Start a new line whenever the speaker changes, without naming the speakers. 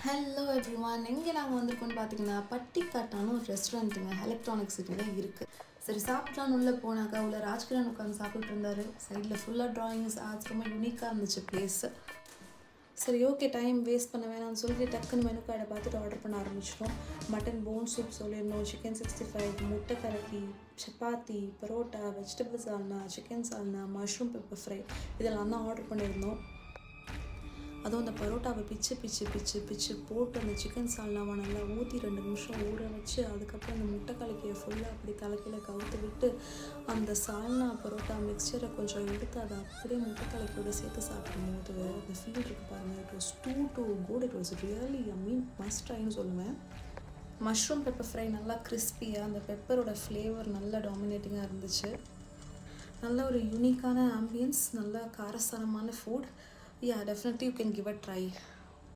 Hello everyone, எங்கே நாங்கள் வந்திருக்கோம்னு பார்த்தீங்கன்னா பட்டிக்காட்டான ஒரு ரெஸ்டாரண்ட்டுங்க, எலக்ட்ரானிக் சிட்டியில் இருக்குது. சரி சாப்பிட்லான்னு உள்ளே போனாக்கா உள்ள ராஜ்கிரண் உட்காந்து சாப்பிட்டு இருந்தாரு. சைடில் ஃபுல்லாக ட்ராயிங்ஸ் ஆர்ட்ஸ், ரொம்ப யூனிக்காக இருந்துச்சு பிளேஸு. சரி ஓகே, டைம் வேஸ்ட் பண்ண வேணாம்னு சொல்லிட்டு டக்குன்னு மெனு கார்டை பார்த்துட்டு ஆர்டர் பண்ண ஆரம்பிச்சிட்டோம். மட்டன் போன் சூப் சொல்லியிருந்தோம், சிக்கன் 65, முட்டை கலக்கி, சப்பாத்தி, பரோட்டா, வெஜிடபிள் சால்னா, சிக்கன் சால்னா, மஷ்ரூம் பெப்பர் ஃப்ரை இதெல்லாம் தான் ஆர்டர் பண்ணியிருந்தோம். அதுவும் அந்த பரோட்டாவை பிச்சு பிச்சு பிச்சு பிச்சு போட்டு அந்த சிக்கன் சால்னாவை நல்லா ஊற்றி 2 நிமிஷம் ஊற வச்சு அதுக்கப்புறம் அந்த முட்டை கலக்கியை ஃபுல்லாக அப்படி தலைக்கீழ கவுத்து விட்டு அந்த சால்னா பரோட்டா மிக்சரை கொஞ்சம் எடுத்து அதை அப்படியே முட்டை கலக்கியோட சேர்த்து சாப்பிடும்போது அந்த ஃபீல் இருக்குது பாருங்கள். It was too good. It was really must ட்ரைன்னு சொல்லுவேன். மஷ்ரூம் பெப்பர் ஃப்ரை நல்லா கிறிஸ்பியாக, அந்த பெப்பரோட ஃப்ளேவர் நல்லா டாமினேட்டிங்காக இருந்துச்சு. நல்ல ஒரு யூனிக்கான ஆம்பியன்ஸ், நல்ல காரசாரமான food. Yeah, definitely you can give a try.